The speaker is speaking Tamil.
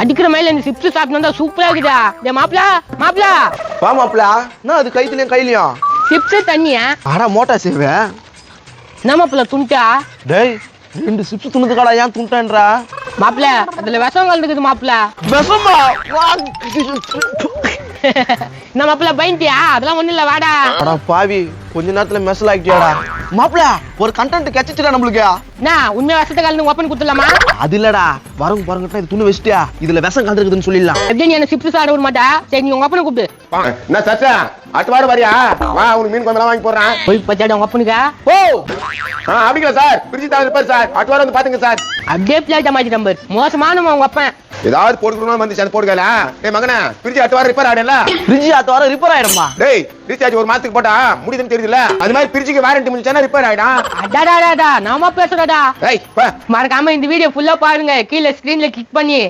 அடிக்கிற மேல இந்த சிப்ஸ் சாப்பிட்டு சூப்பரா இருக்குதா? டேய் மாப்ள மாப்ள வா மாப்பிள, என்ன அது கையிலயும் சிப்ஸ் தண்ணியா? ஆடா மோட்டா சேவை. என்ன மாப்ள துண்டா? டேய் 2 சிப்ஸ் துணுதுக்காடா, ஏன் துண்டான்றா? மாப்ள அதுல விஷம் கலந்துக்குது மாப்ள. விஷமா? என்ன மாப்ள பயந்தியா? அதெல்லாம் ஒண்ணு இல்ல, வாடா. அடா பாவி, கொஞ்ச நேரத்துல மெசல் ஆக்கிட்டியாடா. மாப்பிள ஒரு கண்டென்ட் கிடைச்சிச்சுடா நம்மளுக்கு. என்ன உண்மையா விஷத்தை கலந்து ஓப்பன் குடுத்துடலாமா? அது இல்லடா, வரவங்க பாருங்கட்டா இது துணி வச்சிட்டியா, இதுல விஷம் கலந்துருக்குதுன்னு சொல்லிடலாம். எப்படி நீ என்ன சிப்ஸ் சாப்பிட விட மாட்டா? சரி நீ உங்க அப்பனை கூப்பிடு. என்ன சச்சா அடுத்த வாரம் வரியா? வா உனக்கு மீன் குழம்பு வாங்கி போடுறேன். போய் பச்சாட உங்க அப்பனுக்கா? ஓ அப்படிங்களா சார்? பிரிச்சு தான் இருப்பாரு சார். அடுத்த வாரம் வந்து பாத்துங்க சார். அப்படியே பிளேட் மாத்தி நம்பர் மோசமானவன் உங்க அப்பன். ஏதாவது போட்டுக்கணும் வந்து சேர்ந்து போட்டுக்கல. டேய் மகனே, பிரிச்சு அடுத்த வாரம் ரிப்பேர் ஆயிடல. ஃப்ரிட்ஜ் அடுத்த வாரம் ரிப்பேர் ஆயிடுமா? டேய் ரீசார்ஜ் ஒரு மாசத்துக்கு போட்டா முடியுதுன்னு தெரியுதுல, அது மாதிரி பிரிச்சுக்கு வாரண்டி முடிஞ்சானா ரிப்பேர் ஆயிடும். அடாடாடா நாம பேசுறடா. டேய் பா. மறக்காம இந்த வீடியோ ஃபுல்லா பாருங்க, கீழே ஸ்கிரீன்ல கிளிக் பண்ணி